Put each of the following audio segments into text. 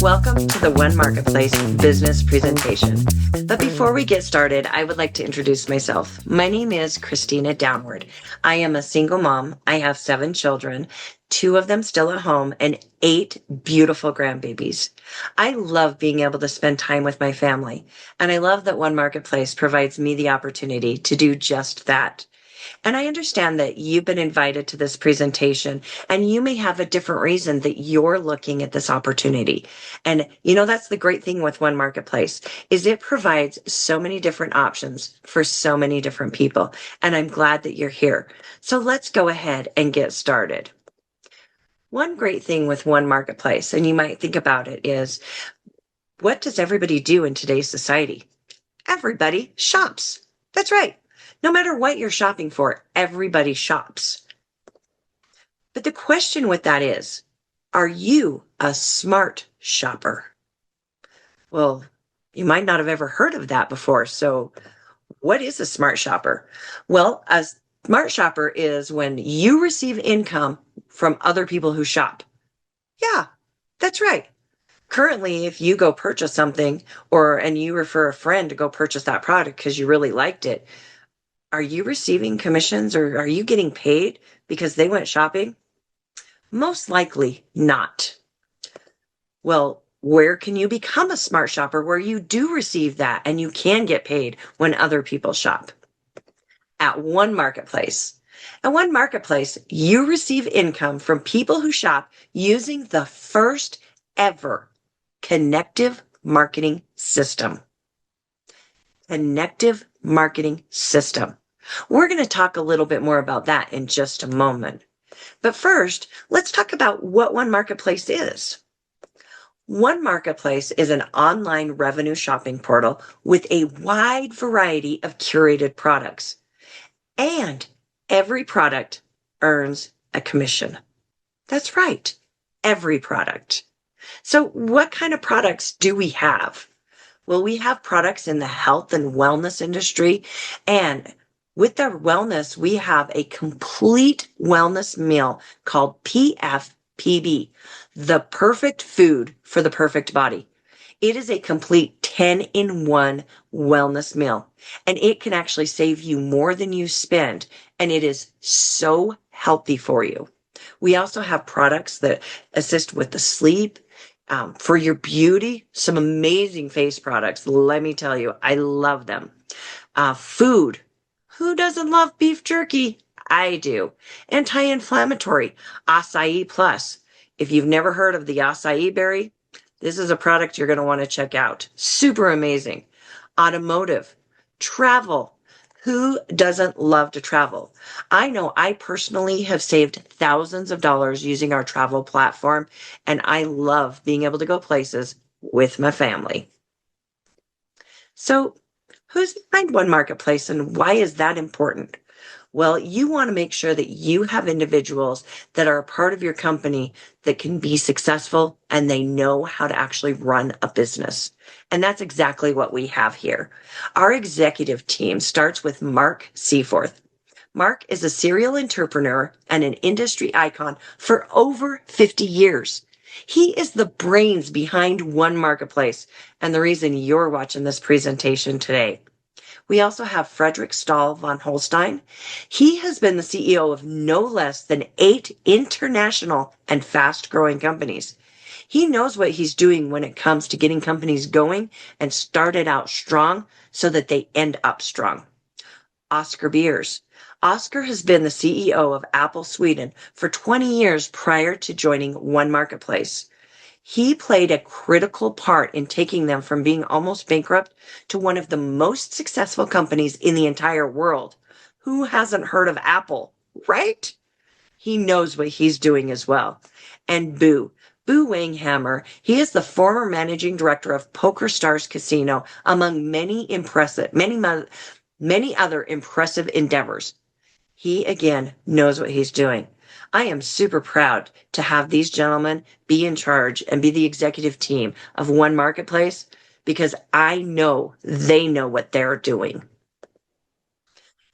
Welcome to the One Marketplace business presentation. But before we get started, I would like to introduce myself. My name is Christina Downward. I am a single mom. I have 7 children, 2 of them still at home, and 8 beautiful grandbabies. I love being able to spend time with my family, and I love that One Marketplace provides me the opportunity to do just that. And I understand that you've been invited to this presentation and you may have a different reason that you're looking at this opportunity. And that's the great thing with One Marketplace is it provides so many different options for so many different people. And I'm glad that you're here. So let's go ahead and get started. One great thing with One Marketplace, and you might think about it, is what does everybody do in today's society? Everybody shops. That's right. No matter what you're shopping for, everybody shops. But the question with that is, are you a smart shopper? Well, you might not have ever heard of that before. So what is a smart shopper? Well, a smart shopper is when you receive income from other people who shop. Yeah, that's right. Currently, if you go purchase something and you refer a friend to go purchase that product because you really liked it, are you receiving commissions or are you getting paid because they went shopping? Most likely not. Well, where can you become a smart shopper where you do receive that and you can get paid when other people shop? At One Marketplace. At One Marketplace, you receive income from people who shop using the first ever connective marketing system. Connective marketing system. We're going to talk a little bit more about that in just a moment. But first, let's talk about what One Marketplace is. One Marketplace is an online revenue shopping portal with a wide variety of curated products. And every product earns a commission. That's right, every product. So what kind of products do we have? Well, we have products in the health and wellness industry. And with our wellness, we have a complete wellness meal called PFPB, the perfect food for the perfect body. It is a complete 10-in-1 wellness meal, and it can actually save you more than you spend, and it is so healthy for you. We also have products that assist with the sleep, for your beauty, some amazing face products. Let me tell you, I love them. Food. Who doesn't love beef jerky? I do. Anti-inflammatory. Acai Plus. If you've never heard of the acai berry, this is a product you're going to want to check out. Super amazing. Automotive. Travel. Who doesn't love to travel? I know I personally have saved thousands of dollars using our travel platform, and I love being able to go places with my family. So, who's behind One Marketplace and why is that important? Well, you want to make sure that you have individuals that are a part of your company that can be successful and they know how to actually run a business. And that's exactly what we have here. Our executive team starts with Mark Seaforth. Mark is a serial entrepreneur and an industry icon for over 50 years. He is the brains behind One Marketplace and the reason you're watching this presentation today. We also have Frederick Stahl von Holstein. He has been the CEO of no less than 8 international and fast-growing companies. He knows what he's doing when it comes to getting companies going and started out strong so that they end up strong. Oscar Beers. Oscar has been the CEO of Apple Sweden for 20 years prior to joining One Marketplace. He played a critical part in taking them from being almost bankrupt to one of the most successful companies in the entire world. Who hasn't heard of Apple, right? He knows what he's doing as well. And Boo Wanghammer, he is the former managing director of Poker Stars Casino, among many other impressive endeavors. He, again, knows what he's doing. I am super proud to have these gentlemen be in charge and be the executive team of One Marketplace because I know they know what they're doing.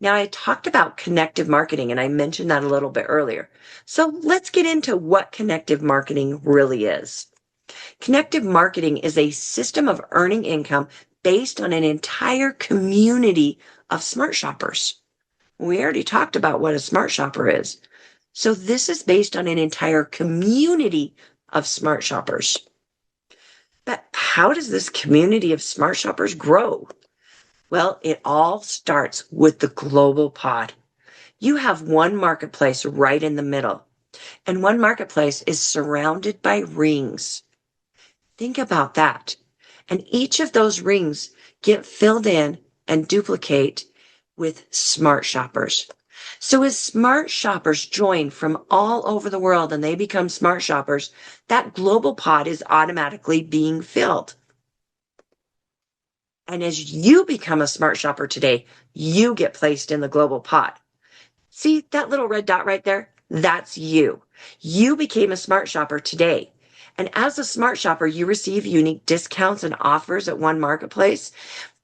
Now, I talked about connective marketing, and I mentioned that a little bit earlier. So let's get into what connective marketing really is. Connective marketing is a system of earning income based on an entire community of smart shoppers. We already talked about what a smart shopper is. So this is based on an entire community of smart shoppers. But how does this community of smart shoppers grow? Well, it all starts with the global pod. You have one marketplace right in the middle, and one marketplace is surrounded by rings. Think about that. And each of those rings get filled in and duplicate with smart shoppers. So as smart shoppers join from all over the world and they become smart shoppers, that global pod is automatically being filled. And as you become a smart shopper today, you get placed in the global pod. See that little red dot right there? That's you. You became a smart shopper today. And as a smart shopper, you receive unique discounts and offers at one marketplace.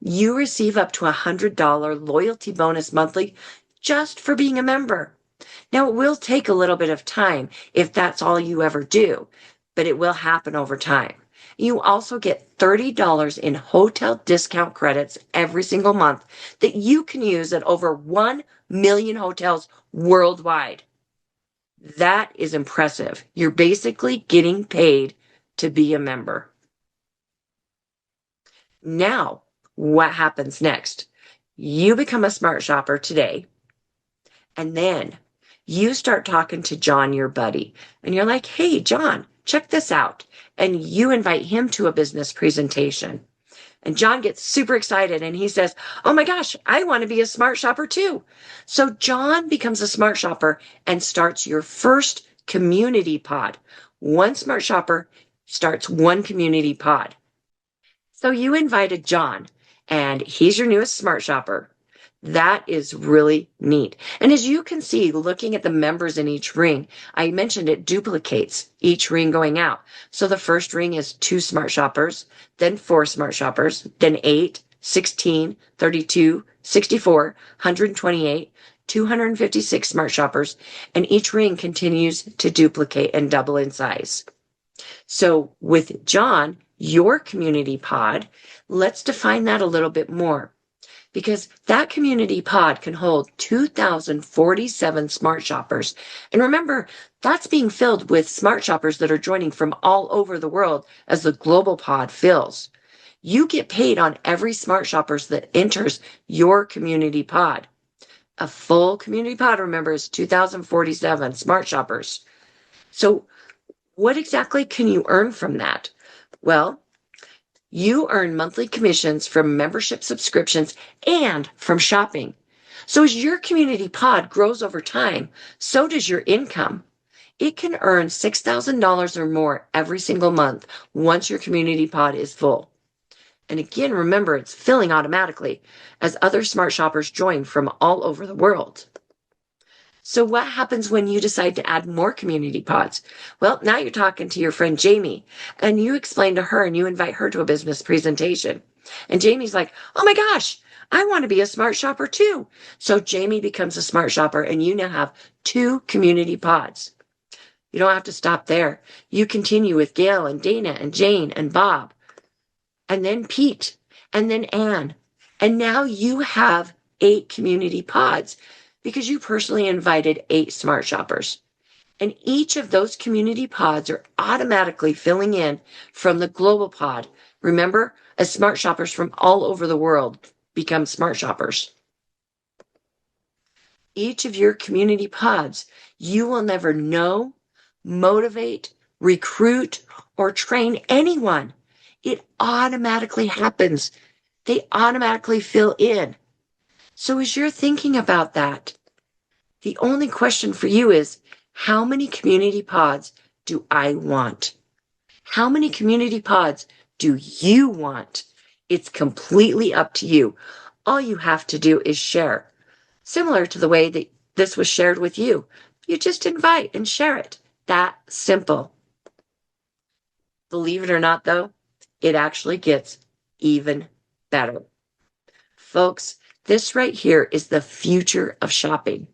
You receive up to $100 loyalty bonus monthly just for being a member. Now, it will take a little bit of time if that's all you ever do, but it will happen over time. You also get $30 in hotel discount credits every single month that you can use at over 1 million hotels worldwide. That is impressive. You're basically getting paid to be a member. Now, what happens next? You become a smart shopper today, and then you start talking to John, your buddy, and you're like, hey, John, check this out. And you invite him to a business presentation. And John gets super excited and he says, oh my gosh, I want to be a smart shopper too. So John becomes a smart shopper and starts your first community pod. One smart shopper starts one community pod. So you invited John and he's your newest smart shopper. That is really neat. And as you can see, looking at the members in each ring, I mentioned it duplicates each ring going out. So the first ring is 2 smart shoppers, then 4 smart shoppers, then 8, 16, 32, 64, 128, 256 smart shoppers, and each ring continues to duplicate and double in size. So with John, your community pod, let's define that a little bit more. Because that community pod can hold 2,047 smart shoppers. And remember, that's being filled with smart shoppers that are joining from all over the world as the global pod fills. You get paid on every smart shoppers that enters your community pod. A full community pod, remember, is 2,047 smart shoppers. So what exactly can you earn from that? Well, you earn monthly commissions from membership subscriptions and from shopping. So as your community pod grows over time, so does your income. It can earn $6,000 or more every single month once your community pod is full. And again, remember, it's filling automatically as other smart shoppers join from all over the world. So what happens when you decide to add more community pods? Well, now you're talking to your friend Jamie and you explain to her and you invite her to a business presentation. And Jamie's like, oh my gosh, I want to be a smart shopper too. So Jamie becomes a smart shopper and you now have 2 community pods. You don't have to stop there. You continue with Gail and Dana and Jane and Bob and then Pete and then Anne. And now you have 8 community pods, because you personally invited 8 smart shoppers. And each of those community pods are automatically filling in from the global pod. Remember, as smart shoppers from all over the world become smart shoppers. Each of your community pods, you will never know, motivate, recruit, or train anyone. It automatically happens. They automatically fill in. So as you're thinking about that, the only question for you is, how many community pods do I want? How many community pods do you want? It's completely up to you. All you have to do is share. Similar to the way that this was shared with you. You just invite and share it. That simple. Believe it or not, though, it actually gets even better. Folks, This right here is the future of shopping.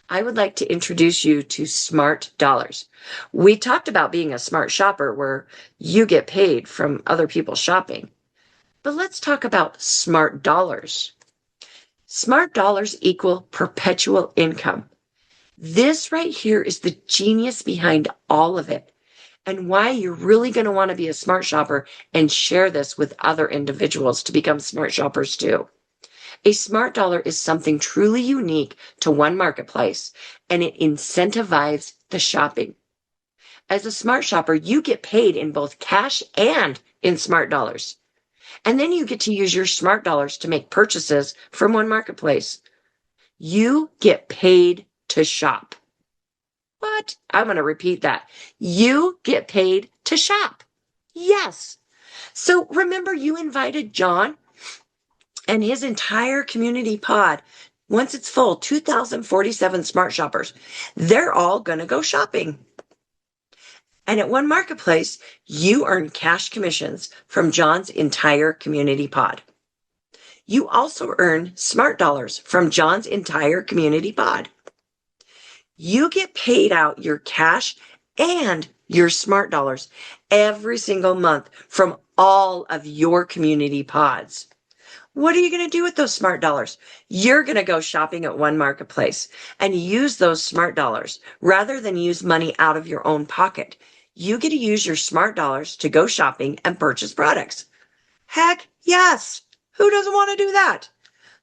I would like to introduce you to smart dollars. We talked about being a smart shopper where you get paid from other people shopping. But let's talk about smart dollars. Smart dollars equal perpetual income. This right here is the genius behind all of it and why you're really going to want to be a smart shopper and share this with other individuals to become smart shoppers too. A smart dollar is something truly unique to one marketplace, and it incentivizes the shopping. As a smart shopper, you get paid in both cash and in smart dollars. And then you get to use your smart dollars to make purchases from one marketplace. You get paid to shop. What? I'm going to repeat that. You get paid to shop. Yes. So remember, you invited John and his entire community pod. Once it's full, 2,047 smart shoppers. They're all going to go shopping. And at one marketplace, you earn cash commissions from John's entire community pod. You also earn smart dollars from John's entire community pod. You get paid out your cash and your smart dollars every single month from all of your community pods. What are you going to do with those smart dollars? You're going to go shopping at one marketplace and use those smart dollars rather than use money out of your own pocket. You get to use your smart dollars to go shopping and purchase products. Heck yes. Who doesn't want to do that?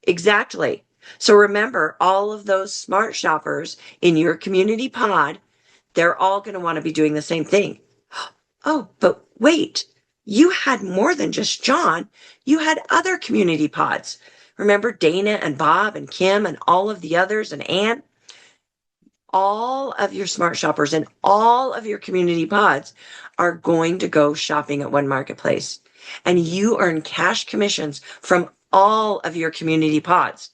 Exactly. So remember, all of those smart shoppers in your community pod, they're all going to want to be doing the same thing. Oh, but wait, you had more than just John. You had other community pods. Remember Dana and Bob and Kim and all of the others and Ann? All of your smart shoppers and all of your community pods are going to go shopping at one marketplace. And you earn cash commissions from all of your community pods.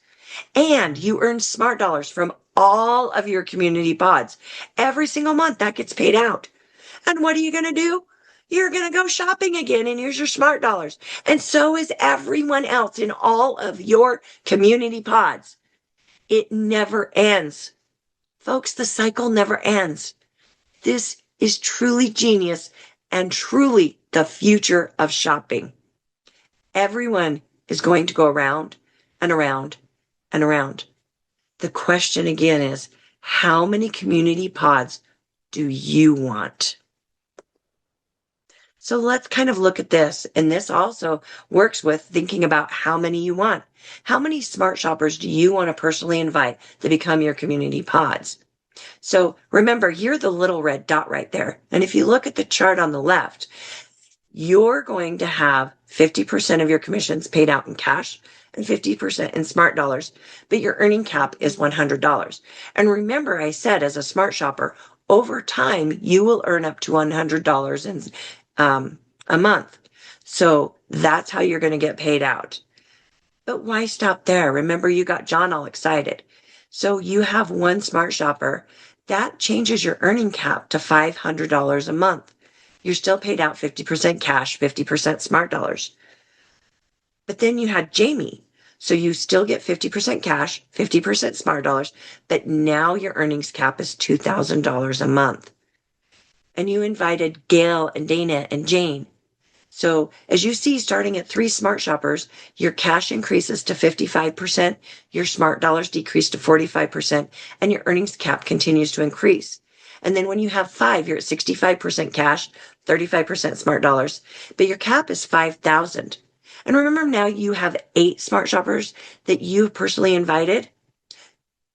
And you earn smart dollars from all of your community pods. Every single month that gets paid out. And what are you going to do? You're going to go shopping again and use your smart dollars. And so is everyone else in all of your community pods. It never ends. Folks, the cycle never ends. This is truly genius and truly the future of shopping. Everyone is going to go around and around and around. The question again is, how many community pods do you want? So let's kind of look at this. And this also works with thinking about how many you want. How many smart shoppers do you want to personally invite to become your community pods? So remember, you're the little red dot right there. And if you look at the chart on the left, you're going to have 50% of your commissions paid out in cash and 50% in smart dollars, but your earning cap is $100. And remember, I said as a smart shopper, over time, you will earn up to $100 in a month. So that's how you're going to get paid out. But why stop there? Remember, you got John all excited. So you have one smart shopper. That changes your earning cap to $500 a month. You're still paid out 50% cash, 50% smart dollars. But then you had Jamie. So you still get 50% cash, 50% smart dollars, but now your earnings cap is $2,000 a month. And you invited Gail and Dana and Jane. So as you see, starting at 3 smart shoppers, your cash increases to 55%, your smart dollars decrease to 45%, and your earnings cap continues to increase. And then when you have 5, you're at 65% cash, 35% smart dollars, but your cap is 5,000. And remember, now you have 8 smart shoppers that you personally invited.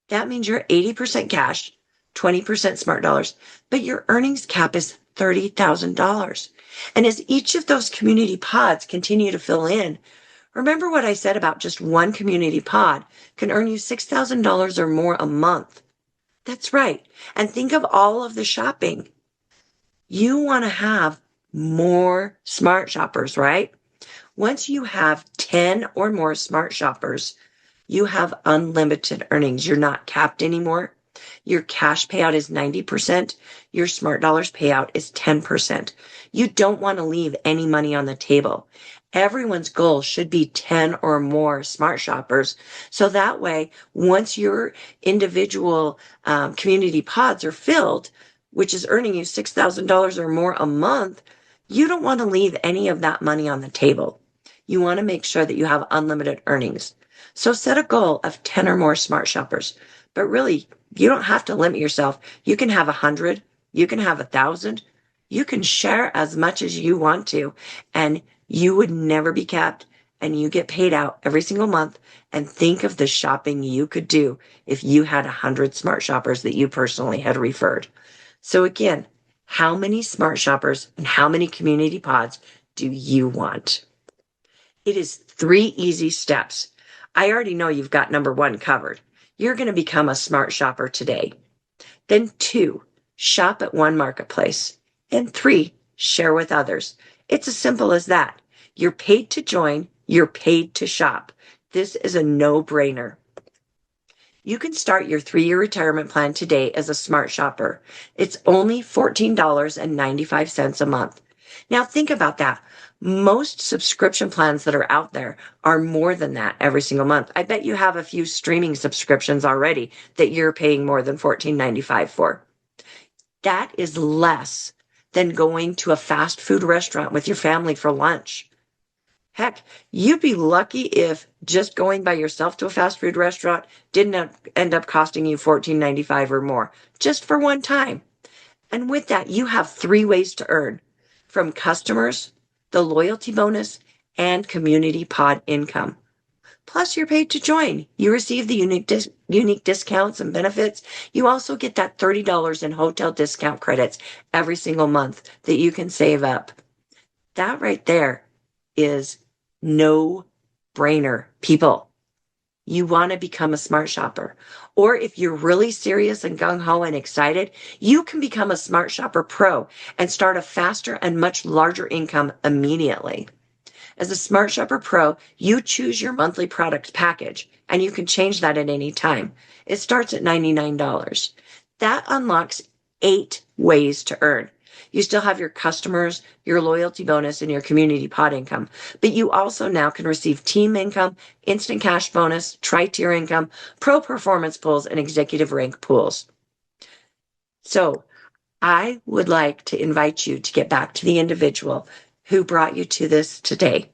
That means you're 80% cash, 20% smart dollars, but your earnings cap is $30,000. And as each of those community pods continue to fill in, remember what I said about just one community pod can earn you $6,000 or more a month. That's right. And think of all of the shopping. You want to have more smart shoppers, right? Once you have 10 or more smart shoppers, you have unlimited earnings. You're not capped anymore. Your cash payout is 90%. Your Smart Dollars payout is 10%. You don't want to leave any money on the table. Everyone's goal should be 10 or more Smart Shoppers. So that way, once your individual community pods are filled, which is earning you $6,000 or more a month, you don't want to leave any of that money on the table. You want to make sure that you have unlimited earnings. So set a goal of 10 or more Smart Shoppers. But really, you don't have to limit yourself. You can have 100, you can have 1,000, you can share as much as you want to, and you would never be capped, and you get paid out every single month. And think of the shopping you could do if you had 100 Smart Shoppers that you personally had referred. So again, how many Smart Shoppers and how many community pods do you want? It is 3 easy steps. I already know you've got number 1 covered. You're going to become a Smart Shopper today. Then 2, shop at one marketplace. And 3, share with others. It's as simple as that. You're paid to join. You're paid to shop. This is a no-brainer. You can start your 3-year retirement plan today as a Smart Shopper. It's only $14.95 a month. Now think about that. Most subscription plans that are out there are more than that every single month. I bet you have a few streaming subscriptions already that you're paying more than $14.95 for. That is less than going to a fast food restaurant with your family for lunch. Heck, you'd be lucky if just going by yourself to a fast food restaurant didn't end up costing you $14.95 or more, just for one time. And with that, you have 3 ways to earn: from customers, the loyalty bonus, and community pod income. Plus, you're paid to join. You receive the unique discounts and benefits. You also get that $30 in hotel discount credits every single month that you can save up. That right there is no-brainer, people. You want to become a Smart Shopper. Or if you're really serious and gung-ho and excited, you can become a Smart Shopper Pro and start a faster and much larger income immediately. As a Smart Shopper Pro, you choose your monthly product package, and you can change that at any time. It starts at $99. That unlocks 8 ways to earn. You still have your customers, your loyalty bonus, and your community pod income. But you also now can receive team income, instant cash bonus, tri-tier income, pro performance pools, and executive rank pools. So I would like to invite you to get back to the individual who brought you to this today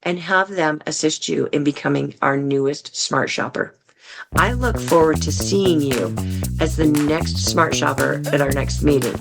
and have them assist you in becoming our newest Smart Shopper. I look forward to seeing you as the next Smart Shopper at our next meeting.